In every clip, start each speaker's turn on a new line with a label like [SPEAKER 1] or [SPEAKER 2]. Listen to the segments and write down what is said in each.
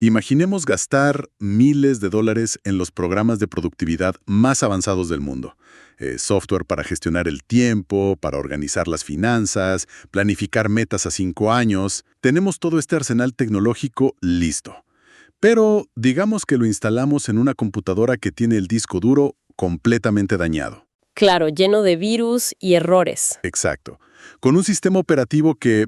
[SPEAKER 1] Imaginemos gastar miles de dólares en los programas de productividad más avanzados del mundo. Software para gestionar el tiempo, para organizar las finanzas, planificar metas a 5 años. Tenemos todo este arsenal tecnológico listo. Pero digamos que lo instalamos en una computadora que tiene el disco duro completamente dañado.
[SPEAKER 2] Claro, lleno de virus y errores.
[SPEAKER 1] Exacto. Con un sistema operativo que,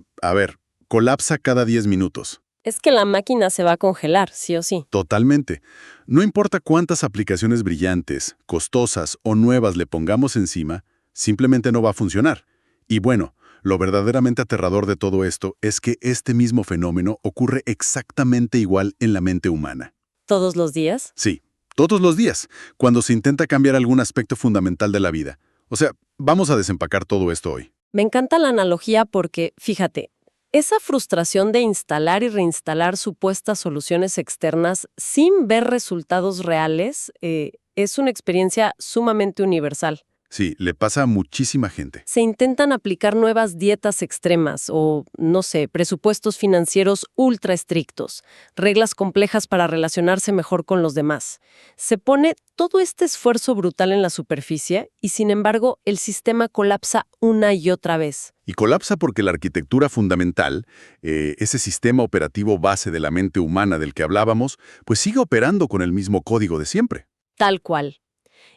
[SPEAKER 1] colapsa cada 10 minutos.
[SPEAKER 2] Es que la máquina se va a congelar, sí o sí.
[SPEAKER 1] Totalmente. No importa cuántas aplicaciones brillantes, costosas o nuevas le pongamos encima, simplemente no va a funcionar. Y bueno, lo verdaderamente aterrador de todo esto es que este mismo fenómeno ocurre exactamente igual en la mente humana.
[SPEAKER 2] ¿Todos los días?
[SPEAKER 1] Sí, todos los días, cuando se intenta cambiar algún aspecto fundamental de la vida. O sea, vamos a desempacar todo esto hoy.
[SPEAKER 2] Me encanta la analogía porque, fíjate, esa frustración de instalar y reinstalar supuestas soluciones externas sin ver resultados reales es una experiencia sumamente universal.
[SPEAKER 1] Sí, le pasa a muchísima gente.
[SPEAKER 2] Se intentan aplicar nuevas dietas extremas o, no sé, presupuestos financieros ultra estrictos, reglas complejas para relacionarse mejor con los demás. Se pone todo este esfuerzo brutal en la superficie y, sin embargo, el sistema colapsa una y otra vez.
[SPEAKER 1] Y colapsa porque la arquitectura fundamental, ese sistema operativo base de la mente humana del que hablábamos, pues sigue operando con el mismo código de siempre.
[SPEAKER 2] Tal cual.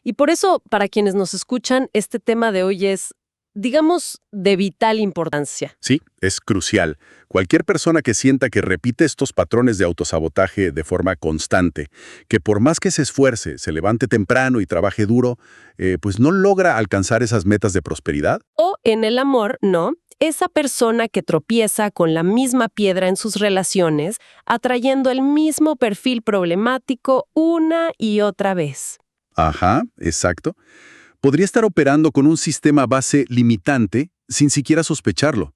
[SPEAKER 2] Y por eso, para quienes nos escuchan, este tema de hoy es, digamos, de vital importancia.
[SPEAKER 1] Sí, es crucial. Cualquier persona que sienta que repite estos patrones de autosabotaje de forma constante, que por más que se esfuerce, se levante temprano y trabaje duro, pues no logra alcanzar esas metas de prosperidad.
[SPEAKER 2] O en el amor, ¿no? Esa persona que tropieza con la misma piedra en sus relaciones, atrayendo el mismo perfil problemático una y otra vez.
[SPEAKER 1] Ajá, exacto. Podría estar operando con un sistema base limitante sin siquiera sospecharlo.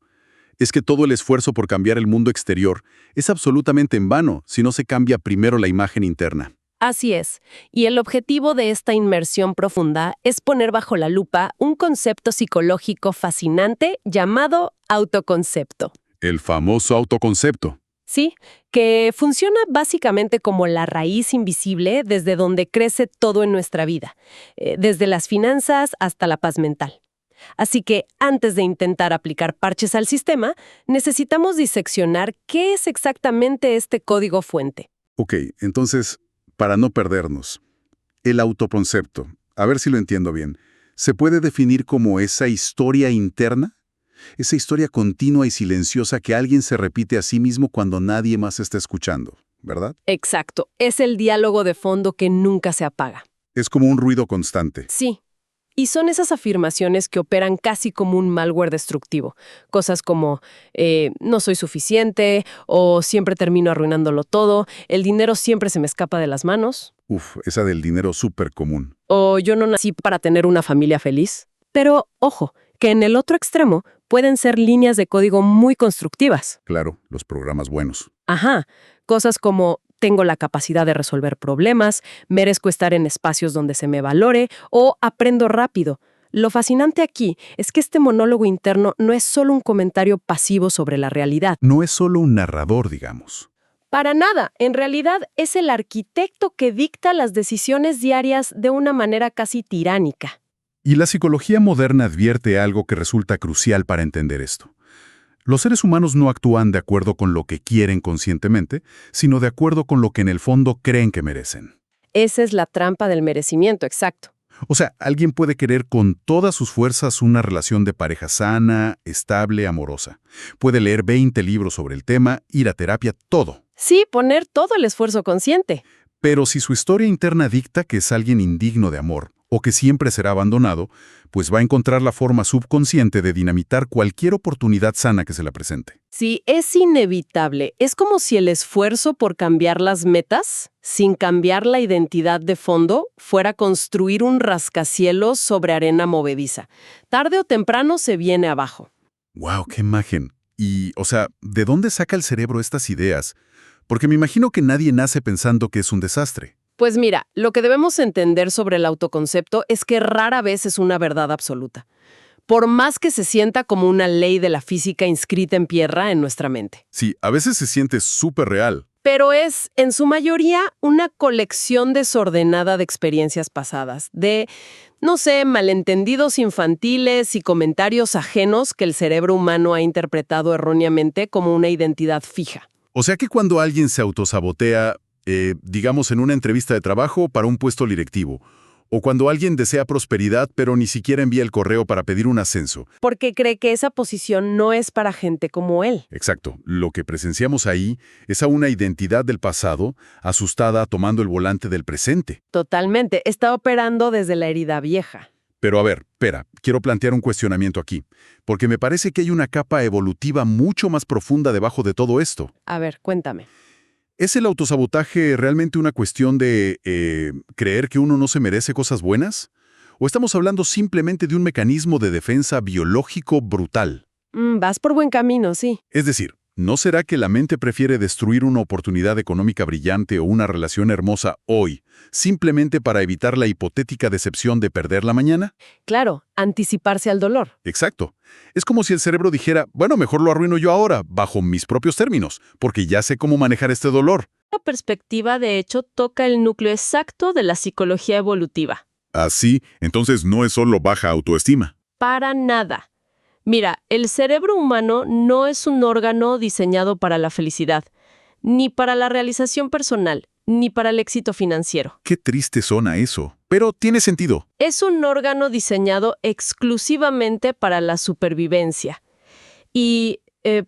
[SPEAKER 1] Es que todo el esfuerzo por cambiar el mundo exterior es absolutamente en vano si no se cambia primero la imagen interna.
[SPEAKER 2] Así es, y el objetivo de esta inmersión profunda es poner bajo la lupa un concepto psicológico fascinante llamado autoconcepto.
[SPEAKER 1] El famoso autoconcepto.
[SPEAKER 2] Sí, que funciona básicamente como la raíz invisible desde donde crece todo en nuestra vida, desde las finanzas hasta la paz mental. Así que antes de intentar aplicar parches al sistema, necesitamos diseccionar qué es exactamente este código fuente.
[SPEAKER 1] Ok, entonces, para no perdernos, el autoconcepto, a ver si lo entiendo bien, ¿se puede definir como esa historia interna? Esa historia continua y silenciosa que alguien se repite a sí mismo cuando nadie más está escuchando, ¿verdad?
[SPEAKER 2] Exacto, es el diálogo de fondo que nunca se apaga.
[SPEAKER 1] Es como un ruido constante.
[SPEAKER 2] Sí. Y son esas afirmaciones que operan casi como un malware destructivo. Cosas como, no soy suficiente, o siempre termino arruinándolo todo, el dinero siempre se me escapa de las manos.
[SPEAKER 1] Uf, esa del dinero súper común.
[SPEAKER 2] O yo no nací para tener una familia feliz. Pero, ojo, que en el otro extremo pueden ser líneas de código muy constructivas.
[SPEAKER 1] Claro, los programas buenos.
[SPEAKER 2] Ajá, cosas como tengo la capacidad de resolver problemas, merezco estar en espacios donde se me valore o aprendo rápido. Lo fascinante aquí es que este monólogo interno no es solo un comentario pasivo sobre la realidad.
[SPEAKER 1] No es solo un narrador, digamos.
[SPEAKER 2] Para nada, en realidad es el arquitecto que dicta las decisiones diarias de una manera casi tiránica.
[SPEAKER 1] Y la psicología moderna advierte algo que resulta crucial para entender esto. Los seres humanos no actúan de acuerdo con lo que quieren conscientemente, sino de acuerdo con lo que en el fondo creen que merecen.
[SPEAKER 2] Esa es la trampa del merecimiento, exacto.
[SPEAKER 1] O sea, alguien puede querer con todas sus fuerzas una relación de pareja sana, estable, amorosa. Puede leer 20 libros sobre el tema, ir a terapia, todo.
[SPEAKER 2] Sí, poner todo el esfuerzo consciente.
[SPEAKER 1] Pero si su historia interna dicta que es alguien indigno de amor, o que siempre será abandonado, pues va a encontrar la forma subconsciente de dinamitar cualquier oportunidad sana que se la presente.
[SPEAKER 2] Sí, es inevitable. Es como si el esfuerzo por cambiar las metas, sin cambiar la identidad de fondo, fuera construir un rascacielos sobre arena movediza. Tarde o temprano se viene abajo.
[SPEAKER 1] ¡Wow! ¡Qué imagen! Y, ¿de dónde saca el cerebro estas ideas? Porque me imagino que nadie nace pensando que es un desastre.
[SPEAKER 2] Pues mira, lo que debemos entender sobre el autoconcepto es que rara vez es una verdad absoluta. Por más que se sienta como una ley de la física inscrita en piedra en nuestra mente.
[SPEAKER 1] Sí, a veces se siente súper real.
[SPEAKER 2] pero es, en su mayoría, una colección desordenada de experiencias pasadas, de, no sé, malentendidos infantiles y comentarios ajenos que el cerebro humano ha interpretado erróneamente como una identidad fija.
[SPEAKER 1] O sea que cuando alguien se autosabotea, digamos en una entrevista de trabajo para un puesto directivo, o cuando alguien desea prosperidad pero ni siquiera envía el correo para pedir un ascenso.
[SPEAKER 2] Porque cree que esa posición no es para gente como él.
[SPEAKER 1] Exacto. Lo que presenciamos ahí es a una identidad del pasado asustada tomando el volante del presente.
[SPEAKER 2] Totalmente. Está operando desde la herida vieja.
[SPEAKER 1] Pero a ver, espera, quiero plantear un cuestionamiento aquí, porque me parece que hay una capa evolutiva mucho más profunda debajo de todo esto.
[SPEAKER 2] A ver, cuéntame.
[SPEAKER 1] ¿Es el autosabotaje realmente una cuestión de creer que uno no se merece cosas buenas? ¿O estamos hablando simplemente de un mecanismo de defensa biológico brutal?
[SPEAKER 2] Vas por buen camino, sí.
[SPEAKER 1] Es decir, ¿no será que la mente prefiere destruir una oportunidad económica brillante o una relación hermosa hoy, simplemente para evitar la hipotética decepción de perderla mañana?
[SPEAKER 2] Claro, anticiparse al dolor.
[SPEAKER 1] Exacto. Es como si el cerebro dijera, bueno, mejor lo arruino yo ahora, bajo mis propios términos, porque ya sé cómo manejar este dolor.
[SPEAKER 3] La perspectiva, de hecho, toca el núcleo exacto de la psicología evolutiva.
[SPEAKER 1] Así, entonces no es solo baja autoestima.
[SPEAKER 3] Para nada. Mira, el cerebro humano no es un órgano diseñado para la felicidad, ni para la realización personal, ni para el éxito financiero.
[SPEAKER 1] Qué triste suena eso, pero tiene sentido.
[SPEAKER 3] Es un órgano diseñado exclusivamente para la supervivencia. Y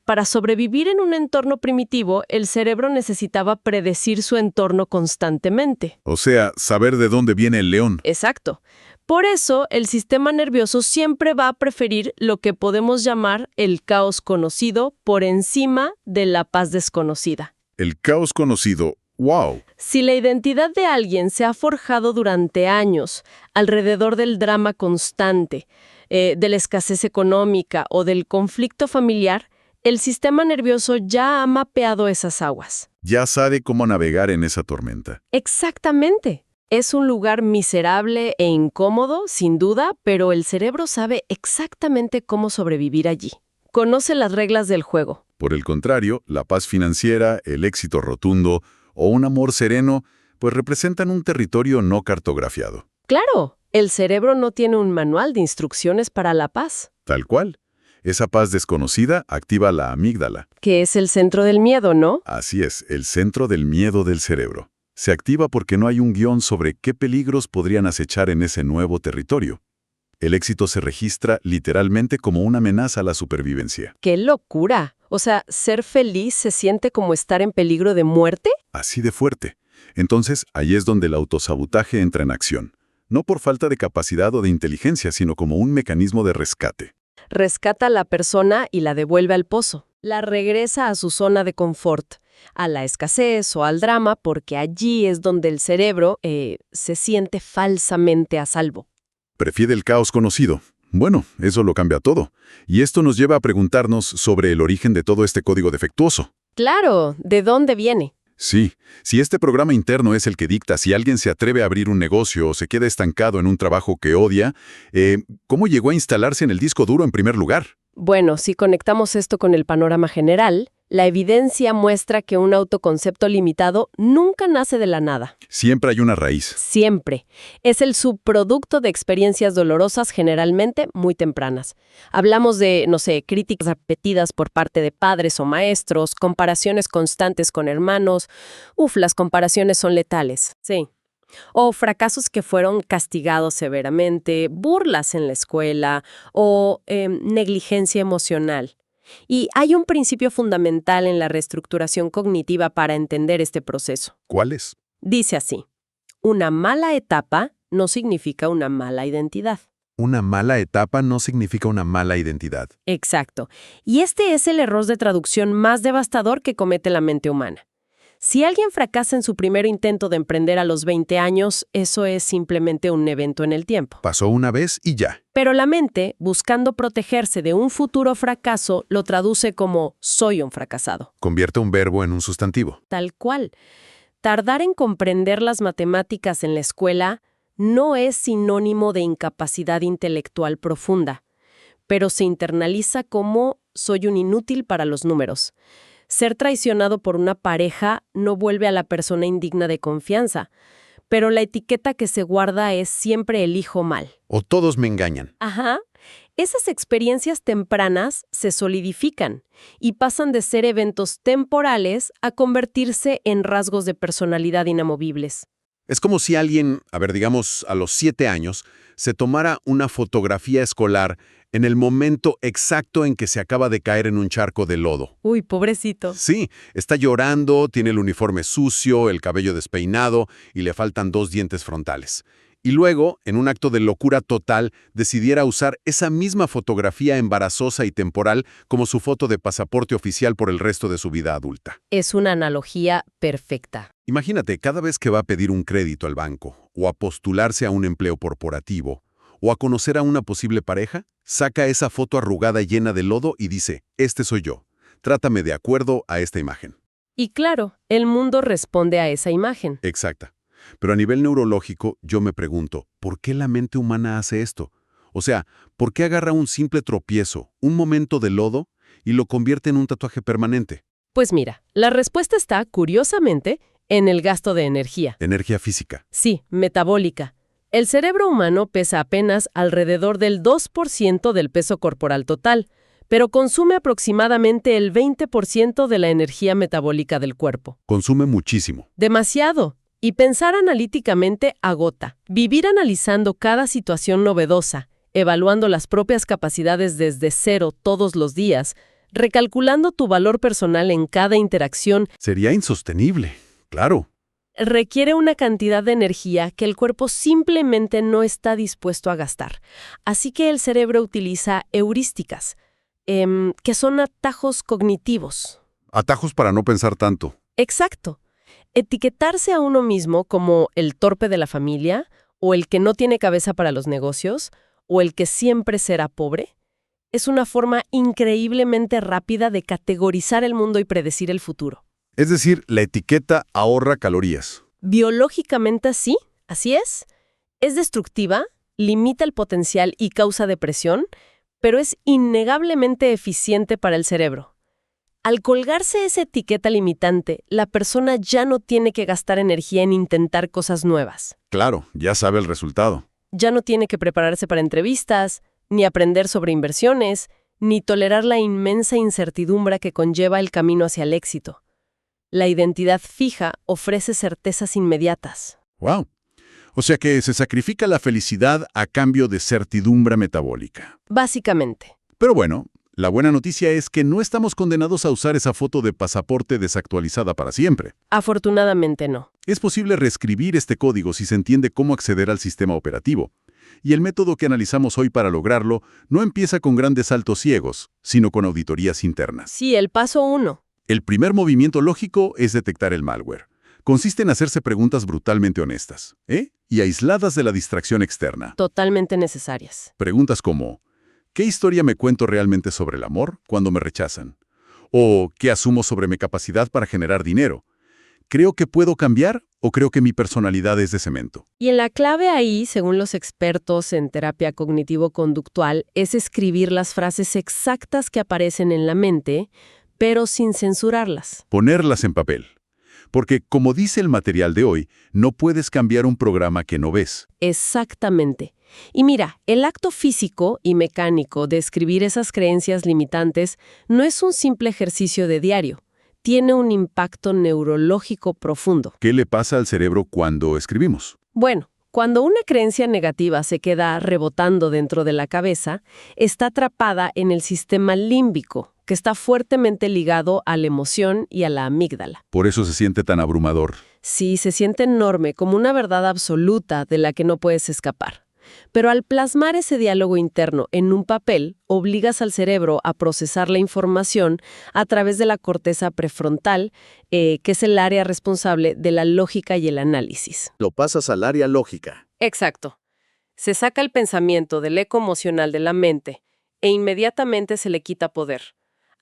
[SPEAKER 3] para sobrevivir en un entorno primitivo, el cerebro necesitaba predecir su entorno constantemente.
[SPEAKER 1] O sea, saber de dónde viene el león.
[SPEAKER 3] Exacto. Por eso, el sistema nervioso siempre va a preferir lo que podemos llamar el caos conocido por encima de la paz desconocida.
[SPEAKER 1] El caos conocido, ¡wow!
[SPEAKER 3] Si la identidad de alguien se ha forjado durante años alrededor del drama constante, de la escasez económica o del conflicto familiar, el sistema nervioso ya ha mapeado esas aguas.
[SPEAKER 1] Ya sabe cómo navegar en esa tormenta.
[SPEAKER 3] Exactamente. Es un lugar miserable e incómodo, sin duda, pero el cerebro sabe exactamente cómo sobrevivir allí. Conoce las reglas del juego.
[SPEAKER 1] Por el contrario, la paz financiera, el éxito rotundo o un amor sereno, pues representan un territorio no cartografiado.
[SPEAKER 3] Claro, el cerebro no tiene un manual de instrucciones para la paz.
[SPEAKER 1] Tal cual. Esa paz desconocida activa la amígdala.
[SPEAKER 3] Que es el centro del miedo, ¿no?
[SPEAKER 1] Así es, el centro del miedo del cerebro. Se activa porque no hay un guión sobre qué peligros podrían acechar en ese nuevo territorio. El éxito se registra literalmente como una amenaza a la supervivencia.
[SPEAKER 3] ¡Qué locura! O sea, ¿ser feliz se siente como estar en peligro de muerte?
[SPEAKER 1] Así de fuerte. Entonces, ahí es donde el autosabotaje entra en acción. No por falta de capacidad o de inteligencia, sino como un mecanismo de rescate.
[SPEAKER 3] Rescata a la persona y la devuelve al pozo. La regresa a su zona de confort, a la escasez o al drama, porque allí es donde el cerebro se siente falsamente a salvo.
[SPEAKER 1] Prefiere el caos conocido. Bueno, eso lo cambia todo. Y esto nos lleva a preguntarnos sobre el origen de todo este código defectuoso.
[SPEAKER 3] Claro, ¿de dónde viene?
[SPEAKER 1] Sí, si este programa interno es el que dicta si alguien se atreve a abrir un negocio o se queda estancado en un trabajo que odia, ¿cómo llegó a instalarse en el disco duro en primer lugar?
[SPEAKER 3] Bueno, si conectamos esto con el panorama general, la evidencia muestra que un autoconcepto limitado nunca nace de la nada.
[SPEAKER 1] Siempre hay una raíz.
[SPEAKER 3] Siempre. Es el subproducto de experiencias dolorosas, generalmente muy tempranas. Hablamos de, no sé, críticas repetidas por parte de padres o maestros, comparaciones constantes con hermanos. Las comparaciones son letales. Sí. O fracasos que fueron castigados severamente, burlas en la escuela o negligencia emocional. Y hay un principio fundamental en la reestructuración cognitiva para entender este proceso.
[SPEAKER 1] ¿Cuál es?
[SPEAKER 3] Dice así: una mala etapa no significa una mala identidad.
[SPEAKER 1] Una mala etapa no significa una mala identidad.
[SPEAKER 3] Exacto. Y este es el error de traducción más devastador que comete la mente humana. Si alguien fracasa en su primer intento de emprender a los 20 años, eso es simplemente un evento en el tiempo.
[SPEAKER 1] Pasó una vez y ya.
[SPEAKER 3] Pero la mente, buscando protegerse de un futuro fracaso, lo traduce como soy un fracasado.
[SPEAKER 1] Convierte un verbo en un sustantivo.
[SPEAKER 3] Tal cual. Tardar en comprender las matemáticas en la escuela no es sinónimo de incapacidad intelectual profunda, pero se internaliza como soy un inútil para los números. Ser traicionado por una pareja no vuelve a la persona indigna de confianza, pero la etiqueta que se guarda es siempre elijo mal.
[SPEAKER 4] O todos me engañan.
[SPEAKER 3] Ajá. Esas experiencias tempranas se solidifican y pasan de ser eventos temporales a convertirse en rasgos de personalidad inamovibles.
[SPEAKER 4] Es como si alguien, digamos, a los 7 años, se tomara una fotografía escolar en el momento exacto en que se acaba de caer en un charco de lodo.
[SPEAKER 3] Uy, pobrecito.
[SPEAKER 4] Sí, está llorando, tiene el uniforme sucio, el cabello despeinado y le faltan 2 dientes frontales. Y luego, en un acto de locura total, decidiera usar esa misma fotografía embarazosa y temporal como su foto de pasaporte oficial por el resto de su vida adulta.
[SPEAKER 3] Es una analogía perfecta.
[SPEAKER 4] Imagínate, cada vez que va a pedir un crédito al banco, o a postularse a un empleo corporativo, o a conocer a una posible pareja, saca esa foto arrugada llena de lodo y dice, este soy yo, trátame de acuerdo a esta imagen.
[SPEAKER 3] Y claro, el mundo responde a esa imagen.
[SPEAKER 4] Exacta. Pero a nivel neurológico, yo me pregunto, ¿por qué la mente humana hace esto? O sea, ¿por qué agarra un simple tropiezo, un momento de lodo, y lo convierte en un tatuaje permanente?
[SPEAKER 3] Pues mira, la respuesta está, curiosamente, en el gasto de energía.
[SPEAKER 4] Energía física.
[SPEAKER 3] Sí, metabólica. El cerebro humano pesa apenas alrededor del 2% del peso corporal total, pero consume aproximadamente el 20% de la energía metabólica del cuerpo.
[SPEAKER 4] Consume muchísimo.
[SPEAKER 3] Demasiado. Y pensar analíticamente agota. Vivir analizando cada situación novedosa, evaluando las propias capacidades desde cero todos los días, recalculando tu valor personal en cada interacción,
[SPEAKER 4] Sería insostenible, claro.
[SPEAKER 3] requiere una cantidad de energía que el cuerpo simplemente no está dispuesto a gastar. Así que el cerebro utiliza heurísticas, que son atajos cognitivos.
[SPEAKER 4] Atajos para no pensar tanto.
[SPEAKER 3] Exacto. Etiquetarse a uno mismo como el torpe de la familia, o el que no tiene cabeza para los negocios, o el que siempre será pobre, es una forma increíblemente rápida de categorizar el mundo y predecir el futuro.
[SPEAKER 4] Es decir, la etiqueta ahorra calorías.
[SPEAKER 3] Biológicamente sí, así es. Es destructiva, limita el potencial y causa depresión, pero es innegablemente eficiente para el cerebro. Al colgarse esa etiqueta limitante, la persona ya no tiene que gastar energía en intentar cosas nuevas.
[SPEAKER 4] Claro, ya sabe el resultado.
[SPEAKER 3] Ya no tiene que prepararse para entrevistas, ni aprender sobre inversiones, ni tolerar la inmensa incertidumbre que conlleva el camino hacia el éxito. La identidad fija ofrece certezas inmediatas.
[SPEAKER 1] ¡Wow! O sea que se sacrifica la felicidad a cambio de certidumbre metabólica.
[SPEAKER 3] Básicamente.
[SPEAKER 1] Pero bueno, la buena noticia es que no estamos condenados a usar esa foto de pasaporte desactualizada para siempre.
[SPEAKER 3] Afortunadamente no.
[SPEAKER 1] Es posible reescribir este código si se entiende cómo acceder al sistema operativo. Y el método que analizamos hoy para lograrlo no empieza con grandes saltos ciegos, sino con auditorías internas.
[SPEAKER 3] Sí, el paso 1.
[SPEAKER 1] El primer movimiento lógico es detectar el malware. Consiste en hacerse preguntas brutalmente honestas, y aisladas de la distracción externa.
[SPEAKER 3] Totalmente necesarias.
[SPEAKER 1] Preguntas como, ¿qué historia me cuento realmente sobre el amor cuando me rechazan? ¿O qué asumo sobre mi capacidad para generar dinero? ¿Creo que puedo cambiar o creo que mi personalidad es de cemento?
[SPEAKER 3] Y en la clave ahí, según los expertos en terapia cognitivo-conductual, es escribir las frases exactas que aparecen en la mente, pero sin censurarlas.
[SPEAKER 1] Ponerlas en papel. Porque, como dice el material de hoy, no puedes cambiar un programa que no ves.
[SPEAKER 3] Exactamente. Y mira, el acto físico y mecánico de escribir esas creencias limitantes no es un simple ejercicio de diario. Tiene un impacto neurológico profundo.
[SPEAKER 1] ¿Qué le pasa al cerebro cuando escribimos?
[SPEAKER 3] Bueno, cuando una creencia negativa se queda rebotando dentro de la cabeza, está atrapada en el sistema límbico, que está fuertemente ligado a la emoción y a la amígdala.
[SPEAKER 1] Por eso se siente tan abrumador.
[SPEAKER 3] Sí, se siente enorme, como una verdad absoluta de la que no puedes escapar. Pero al plasmar ese diálogo interno en un papel, obligas al cerebro a procesar la información a través de la corteza prefrontal, que es el área responsable de la lógica y el análisis.
[SPEAKER 5] Lo pasas al área lógica.
[SPEAKER 3] Exacto. Se saca el pensamiento del eco emocional de la mente e inmediatamente se le quita poder.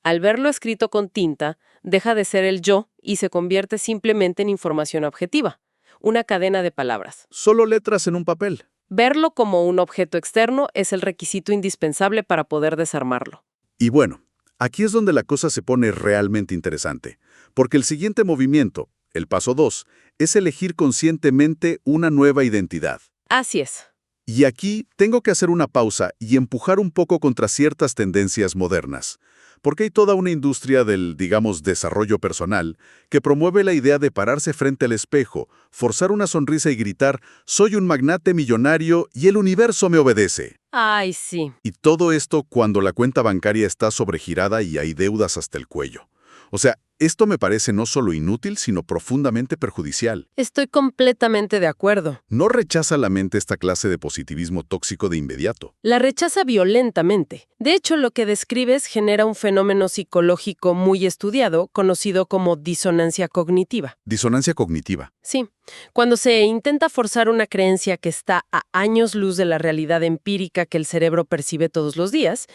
[SPEAKER 3] Al verlo escrito con tinta, deja de ser el yo y se convierte simplemente en información objetiva, una cadena de palabras.
[SPEAKER 5] Solo letras en un papel.
[SPEAKER 3] Verlo como un objeto externo es el requisito indispensable para poder desarmarlo.
[SPEAKER 1] Y bueno,
[SPEAKER 5] Aquí es donde la cosa se pone realmente interesante, porque el siguiente movimiento, el paso 2, es elegir conscientemente una nueva identidad.
[SPEAKER 3] Así es.
[SPEAKER 5] Y aquí tengo que hacer una pausa y empujar un poco contra ciertas tendencias modernas, porque hay toda una industria del, digamos, desarrollo personal que promueve la idea de pararse frente al espejo, forzar una sonrisa y gritar, «Soy un magnate millonario y el universo me obedece».
[SPEAKER 3] Ay, sí.
[SPEAKER 5] Y todo esto cuando la cuenta bancaria está sobregirada y hay deudas hasta el cuello. O sea, esto me parece no solo inútil, sino profundamente perjudicial.
[SPEAKER 3] Estoy completamente de acuerdo.
[SPEAKER 5] No rechaza la mente esta clase de positivismo tóxico de inmediato.
[SPEAKER 3] La rechaza violentamente. De hecho, lo que describes genera un fenómeno psicológico muy estudiado, conocido como disonancia cognitiva.
[SPEAKER 5] Disonancia cognitiva.
[SPEAKER 3] Sí, cuando se intenta forzar una creencia que está a años luz de la realidad empírica que el cerebro percibe todos los días,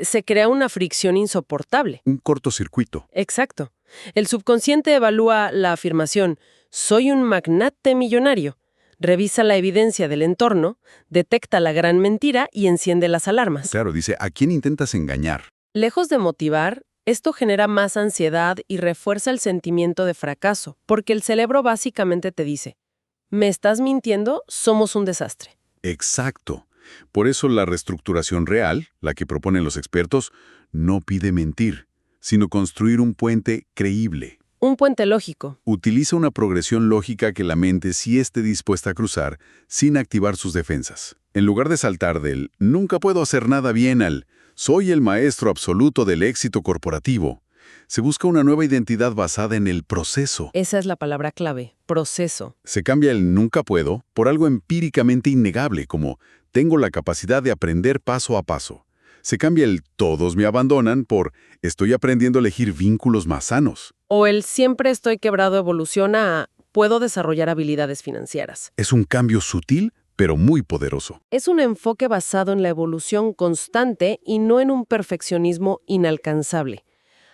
[SPEAKER 3] se crea una fricción insoportable.
[SPEAKER 5] Un cortocircuito.
[SPEAKER 3] Exacto. El subconsciente evalúa la afirmación, «soy un magnate millonario», revisa la evidencia del entorno, detecta la gran mentira y enciende las alarmas.
[SPEAKER 5] Claro, dice, ¿a quién intentas engañar?
[SPEAKER 3] Lejos de motivar, esto genera más ansiedad y refuerza el sentimiento de fracaso, porque el cerebro básicamente te dice, «¿me estás mintiendo? Somos un desastre».
[SPEAKER 5] Exacto. Por eso la reestructuración real, la que proponen los expertos, no pide mentir, sino construir un puente creíble.
[SPEAKER 3] Un puente lógico.
[SPEAKER 5] Utiliza una progresión lógica que la mente sí esté dispuesta a cruzar sin activar sus defensas. En lugar de saltar del «nunca puedo hacer nada bien» al «soy el maestro absoluto del éxito corporativo», se busca una nueva identidad basada en el proceso.
[SPEAKER 3] Esa es la palabra clave, proceso.
[SPEAKER 5] Se cambia el «nunca puedo» por algo empíricamente innegable, como «tengo la capacidad de aprender paso a paso». Se cambia el «todos me abandonan» por «estoy aprendiendo a elegir vínculos más sanos».
[SPEAKER 3] O el «siempre estoy quebrado» evoluciona a «puedo desarrollar habilidades financieras».
[SPEAKER 5] Es un cambio sutil, pero muy poderoso.
[SPEAKER 3] Es un enfoque basado en la evolución constante y no en un perfeccionismo inalcanzable.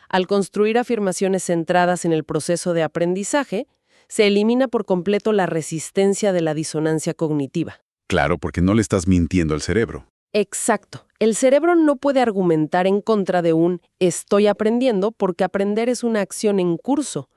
[SPEAKER 3] Al construir afirmaciones centradas en el proceso de aprendizaje, se elimina por completo la resistencia de la disonancia cognitiva.
[SPEAKER 5] Claro, porque no le estás mintiendo al cerebro.
[SPEAKER 3] Exacto. El cerebro no puede argumentar en contra de un «estoy aprendiendo» porque aprender es una acción en curso.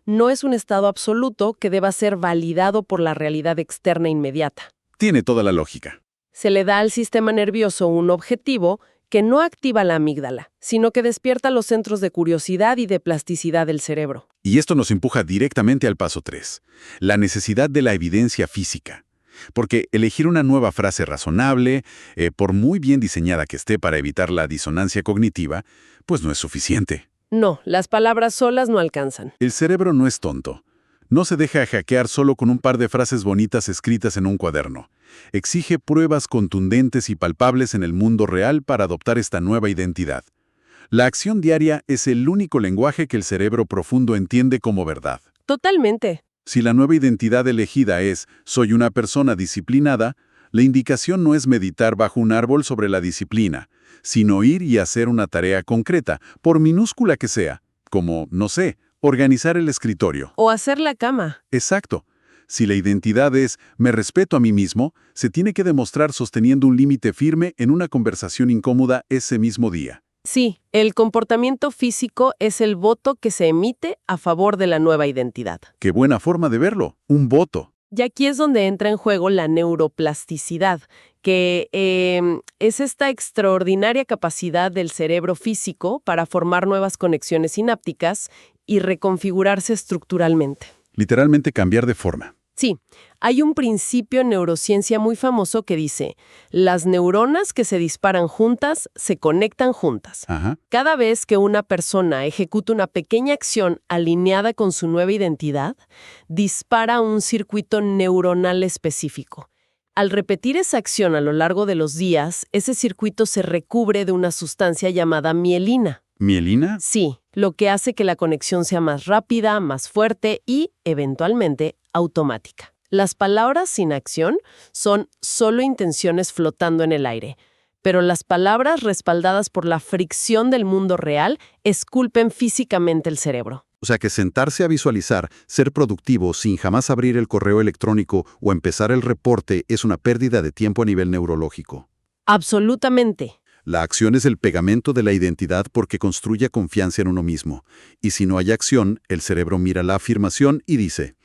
[SPEAKER 3] No es un estado absoluto que deba ser validado por la realidad externa inmediata.
[SPEAKER 5] Tiene toda la lógica.
[SPEAKER 3] Se le da al sistema nervioso un objetivo que no activa la amígdala, sino que despierta los centros de curiosidad y de plasticidad del cerebro.
[SPEAKER 5] Y esto nos empuja directamente al paso 3, la necesidad de la evidencia física. Porque elegir una nueva frase razonable, por muy bien diseñada que esté para evitar la disonancia cognitiva, pues no es suficiente.
[SPEAKER 3] No, las palabras solas no alcanzan.
[SPEAKER 5] El cerebro no es tonto. No se deja hackear solo con un par de frases bonitas escritas en un cuaderno. Exige pruebas contundentes y palpables en el mundo real para adoptar esta nueva identidad. La acción diaria es el único lenguaje que el cerebro profundo entiende como verdad.
[SPEAKER 3] Totalmente.
[SPEAKER 5] Si la nueva identidad elegida es «soy una persona disciplinada», la indicación no es meditar bajo un árbol sobre la disciplina, sino ir y hacer una tarea concreta, por minúscula que sea, como, no sé, organizar el escritorio.
[SPEAKER 3] O hacer la cama.
[SPEAKER 5] Exacto. Si la identidad es «me respeto a mí mismo», se tiene que demostrar sosteniendo un límite firme en una conversación incómoda ese mismo día.
[SPEAKER 3] Sí, el comportamiento físico es el voto que se emite a favor de la nueva identidad.
[SPEAKER 5] ¡Qué buena forma de verlo! Un voto.
[SPEAKER 3] Y aquí es donde entra en juego la neuroplasticidad, que es esta extraordinaria capacidad del cerebro físico para formar nuevas conexiones sinápticas y reconfigurarse estructuralmente.
[SPEAKER 5] Literalmente cambiar de forma.
[SPEAKER 3] Sí, hay un principio en neurociencia muy famoso que dice, las neuronas que se disparan juntas se conectan juntas.
[SPEAKER 5] Ajá.
[SPEAKER 3] Cada vez que una persona ejecuta una pequeña acción alineada con su nueva identidad, dispara un circuito neuronal específico. Al repetir esa acción a lo largo de los días, ese circuito se recubre de una sustancia llamada mielina.
[SPEAKER 5] ¿Mielina?
[SPEAKER 3] Sí, lo que hace que la conexión sea más rápida, más fuerte y, eventualmente, automática. Las palabras sin acción son solo intenciones flotando en el aire, pero las palabras respaldadas por la fricción del mundo real esculpen físicamente el cerebro.
[SPEAKER 5] O sea que sentarse a visualizar, ser productivo sin jamás abrir el correo electrónico o empezar el reporte es una pérdida de tiempo a nivel neurológico.
[SPEAKER 3] Absolutamente.
[SPEAKER 5] La acción es el pegamento de la identidad porque construye confianza en uno mismo. Y si no hay acción, el cerebro mira la afirmación y dice,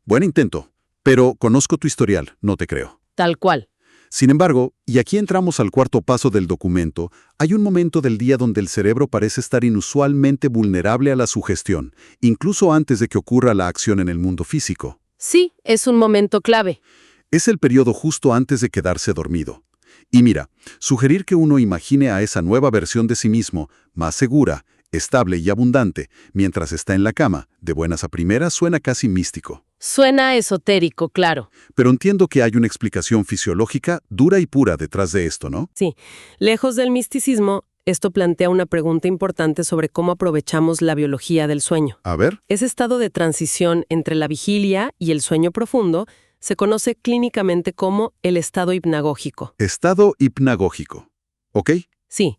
[SPEAKER 5] buen intento, pero conozco tu historial, no te creo.
[SPEAKER 3] Tal cual.
[SPEAKER 5] Sin embargo, y aquí entramos al cuarto paso del documento, hay un momento del día donde el cerebro parece estar inusualmente vulnerable a la sugestión, incluso antes de que ocurra la acción en el mundo físico.
[SPEAKER 3] Sí, es un momento clave.
[SPEAKER 5] Es el periodo justo antes de quedarse dormido. Y mira, sugerir que uno imagine a esa nueva versión de sí mismo, más segura, estable y abundante, mientras está en la cama, de buenas a primeras suena casi místico.
[SPEAKER 3] Suena esotérico, claro.
[SPEAKER 5] Pero entiendo que hay una explicación fisiológica dura y pura detrás de esto, ¿no?
[SPEAKER 2] Sí, lejos del misticismo, esto plantea una pregunta importante sobre cómo aprovechamos la biología del sueño.
[SPEAKER 5] A ver,
[SPEAKER 2] Ese estado de transición entre la vigilia y el sueño profundo se conoce clínicamente como el estado hipnagógico.
[SPEAKER 5] estado hipnagógico. ¿Ok?
[SPEAKER 2] Sí,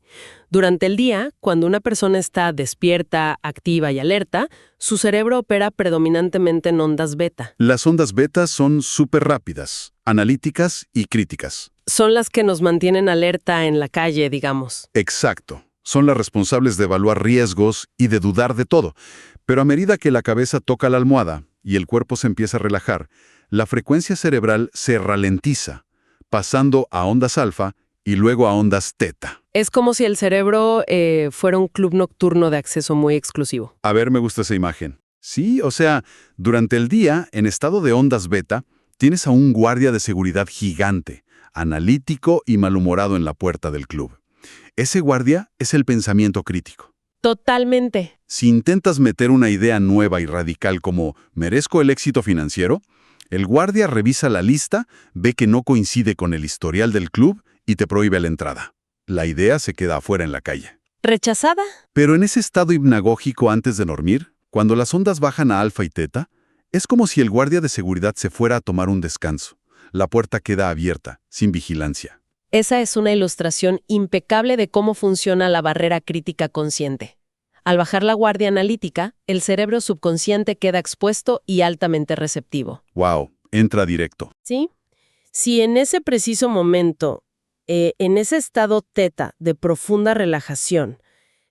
[SPEAKER 2] durante el día, cuando una persona está despierta, activa y alerta, su cerebro opera predominantemente en ondas beta.
[SPEAKER 5] Las ondas beta son súper rápidas, analíticas y críticas.
[SPEAKER 2] Son las que nos mantienen alerta en la calle, digamos.
[SPEAKER 5] Exacto. Son las responsables de evaluar riesgos y de dudar de todo. Pero a medida que la cabeza toca la almohada y el cuerpo se empieza a relajar, la frecuencia cerebral se ralentiza, pasando a ondas alfa y luego a ondas teta.
[SPEAKER 2] Es como si el cerebro fuera un club nocturno de acceso muy exclusivo.
[SPEAKER 5] A ver, me gusta esa imagen. Sí, o sea, durante el día, en estado de ondas beta, tienes a un guardia de seguridad gigante, analítico y malhumorado en la puerta del club. Ese guardia es el pensamiento crítico.
[SPEAKER 2] Totalmente.
[SPEAKER 5] Si intentas meter una idea nueva y radical como «merezco el éxito financiero», el guardia revisa la lista, ve que no coincide con el historial del club y te prohíbe la entrada. La idea se queda afuera en la calle.
[SPEAKER 2] ¿Rechazada?
[SPEAKER 5] Pero en ese estado hipnagógico antes de dormir, cuando las ondas bajan a alfa y teta, es como si el guardia de seguridad se fuera a tomar un descanso. La puerta queda abierta, sin vigilancia.
[SPEAKER 2] Esa es una ilustración impecable de cómo funciona la barrera crítica consciente. Al bajar la guardia analítica, el cerebro subconsciente queda expuesto y altamente receptivo.
[SPEAKER 5] ¡Wow! Entra directo.
[SPEAKER 2] ¿Sí? Si en ese preciso momento, en ese estado teta de profunda relajación,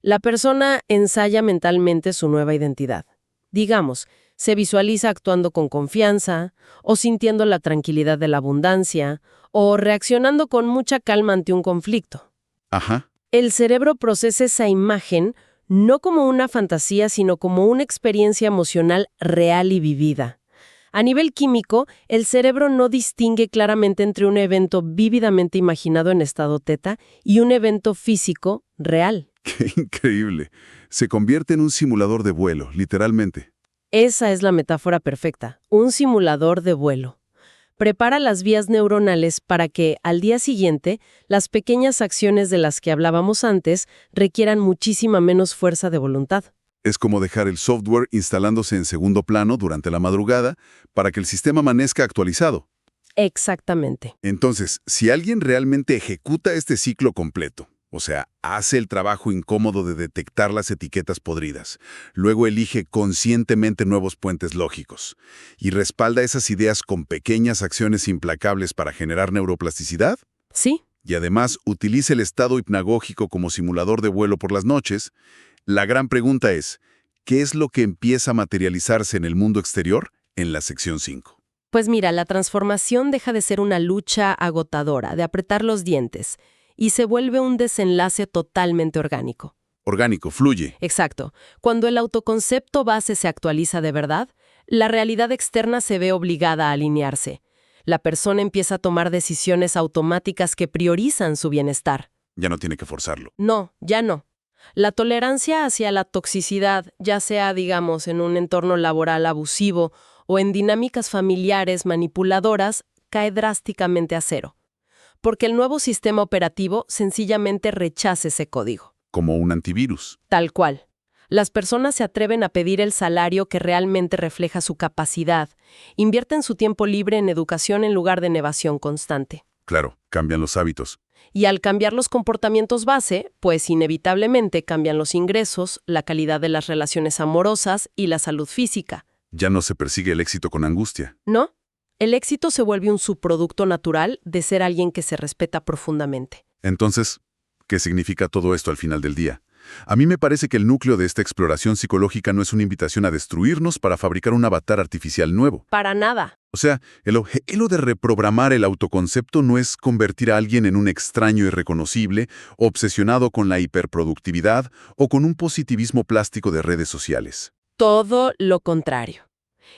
[SPEAKER 2] la persona ensaya mentalmente su nueva identidad. Digamos, se visualiza actuando con confianza, o sintiendo la tranquilidad de la abundancia, o reaccionando con mucha calma ante un conflicto.
[SPEAKER 5] Ajá.
[SPEAKER 2] El cerebro procesa esa imagen no como una fantasía, sino como una experiencia emocional real y vivida. A nivel químico, el cerebro no distingue claramente entre un evento vívidamente imaginado en estado teta y un evento físico real.
[SPEAKER 5] ¡Qué increíble! Se convierte en un simulador de vuelo, literalmente.
[SPEAKER 2] Esa es la metáfora perfecta, un simulador de vuelo. Prepara las vías neuronales para que, al día siguiente, las pequeñas acciones de las que hablábamos antes requieran muchísima menos fuerza de voluntad.
[SPEAKER 5] Es como dejar el software instalándose en segundo plano durante la madrugada para que el sistema amanezca actualizado.
[SPEAKER 2] Exactamente.
[SPEAKER 5] Entonces, si alguien realmente ejecuta este ciclo completo, o sea, hace el trabajo incómodo de detectar las etiquetas podridas, luego elige conscientemente nuevos puentes lógicos y respalda esas ideas con pequeñas acciones implacables para generar neuroplasticidad,
[SPEAKER 2] ¿Sí?
[SPEAKER 5] y además utiliza el estado hipnagógico como simulador de vuelo por las noches, la gran pregunta es, ¿qué es lo que empieza a materializarse en el mundo exterior en la sección 5?
[SPEAKER 2] Pues mira, la transformación deja de ser una lucha agotadora, de apretar los dientes, y se vuelve un desenlace totalmente orgánico.
[SPEAKER 5] Orgánico, fluye.
[SPEAKER 2] Exacto. Cuando el autoconcepto base se actualiza de verdad, la realidad externa se ve obligada a alinearse. La persona empieza a tomar decisiones automáticas que priorizan su bienestar.
[SPEAKER 5] Ya no tiene que forzarlo.
[SPEAKER 2] No, ya no. La tolerancia hacia la toxicidad, ya sea, digamos, en un entorno laboral abusivo o en dinámicas familiares manipuladoras, cae drásticamente a cero. Porque el nuevo sistema operativo sencillamente rechaza ese código.
[SPEAKER 5] Como un antivirus.
[SPEAKER 2] Tal cual. Las personas se atreven a pedir el salario que realmente refleja su capacidad, invierten su tiempo libre en educación en lugar de en evasión constante.
[SPEAKER 5] Claro, cambian los hábitos.
[SPEAKER 2] Y al cambiar los comportamientos base, pues inevitablemente cambian los ingresos, la calidad de las relaciones amorosas y la salud física.
[SPEAKER 5] Ya no se persigue el éxito con angustia.
[SPEAKER 2] ¿No? El éxito se vuelve un subproducto natural de ser alguien que se respeta profundamente.
[SPEAKER 5] Entonces,
[SPEAKER 1] ¿Qué significa todo esto al final del día? A mí me parece que el núcleo de esta exploración psicológica no es una invitación a destruirnos para fabricar un avatar artificial nuevo.
[SPEAKER 3] Para nada.
[SPEAKER 1] O sea, el objetivo de reprogramar el autoconcepto no es convertir a alguien en un extraño irreconocible, obsesionado con la hiperproductividad o con un positivismo plástico de redes sociales.
[SPEAKER 3] Todo lo contrario.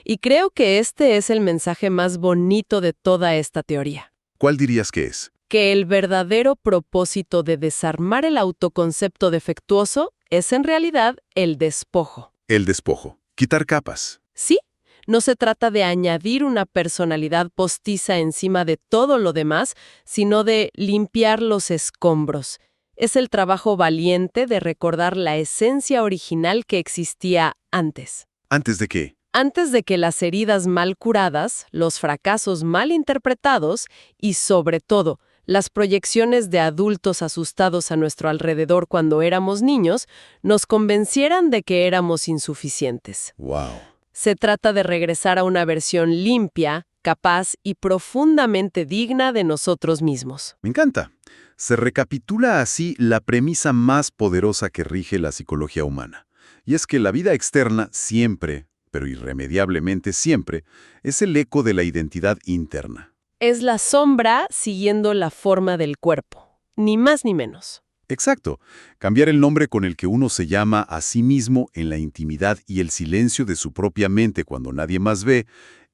[SPEAKER 3] Y creo que este es el mensaje más bonito de toda esta teoría.
[SPEAKER 1] ¿Cuál dirías que es?
[SPEAKER 3] Que el verdadero propósito de desarmar el autoconcepto defectuoso es en realidad el despojo.
[SPEAKER 1] El despojo. Quitar capas.
[SPEAKER 3] Sí, no se trata de añadir una personalidad postiza encima de todo lo demás, sino de limpiar los escombros. Es el trabajo valiente de recordar la esencia original que existía antes.
[SPEAKER 1] ¿Antes de qué?
[SPEAKER 3] Antes de que las heridas mal curadas, los fracasos mal interpretados y, sobre todo, las proyecciones de adultos asustados a nuestro alrededor cuando éramos niños, nos convencieran de que éramos insuficientes.
[SPEAKER 1] ¡Wow!
[SPEAKER 3] Se trata de regresar a una versión limpia, capaz y profundamente digna de nosotros mismos.
[SPEAKER 1] Me encanta. Se recapitula así la premisa más poderosa que rige la psicología humana. Y es que la vida externa siempre, pero irremediablemente siempre, es el eco de la identidad interna.
[SPEAKER 3] Es la sombra siguiendo la forma del cuerpo, ni más ni menos.
[SPEAKER 1] Exacto. Cambiar el nombre con el que uno se llama a sí mismo en la intimidad y el silencio de su propia mente cuando nadie más ve,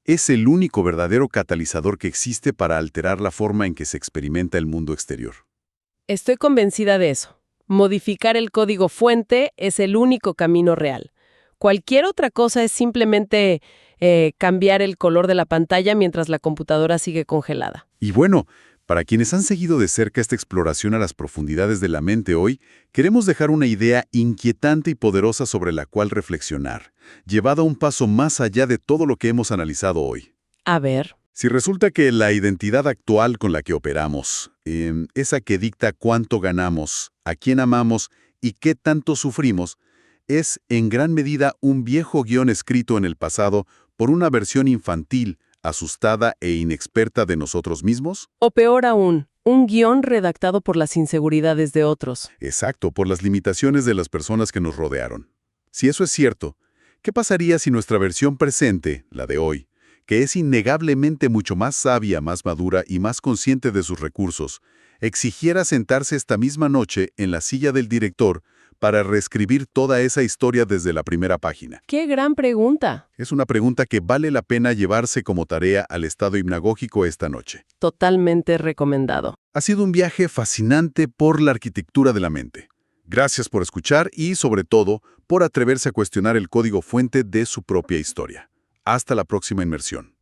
[SPEAKER 1] es el único verdadero catalizador que existe para alterar la forma en que se experimenta el mundo exterior.
[SPEAKER 3] Estoy convencida de eso. Modificar el código fuente es el único camino real. Cualquier otra cosa es simplemente cambiar el color de la pantalla mientras la computadora sigue congelada.
[SPEAKER 1] Y bueno, para quienes han seguido de cerca esta exploración a las profundidades de la mente hoy, queremos dejar una idea inquietante y poderosa sobre la cual reflexionar, llevada un paso más allá de todo lo que hemos analizado hoy.
[SPEAKER 3] A ver.
[SPEAKER 1] Si resulta que la identidad actual con la que operamos, esa que dicta cuánto ganamos, a quién amamos y qué tanto sufrimos, es en gran medida un viejo guión escrito en el pasado por una versión infantil, asustada e inexperta de nosotros mismos?
[SPEAKER 3] O peor aún, un guión redactado por las inseguridades de otros.
[SPEAKER 1] Exacto, por las limitaciones de las personas que nos rodearon. Si eso es cierto, ¿qué pasaría si nuestra versión presente, la de hoy, que es innegablemente mucho más sabia, más madura y más consciente de sus recursos, exigiera sentarse esta misma noche en la silla del director para reescribir toda esa historia desde la primera página?
[SPEAKER 3] ¡Qué gran pregunta!
[SPEAKER 1] Es una pregunta que vale la pena llevarse como tarea al estado hipnagógico esta noche.
[SPEAKER 3] Totalmente recomendado.
[SPEAKER 1] Ha sido un viaje fascinante por la arquitectura de la mente. Gracias por escuchar y, sobre todo, por atreverse a cuestionar el código fuente de su propia historia. Hasta la próxima inmersión.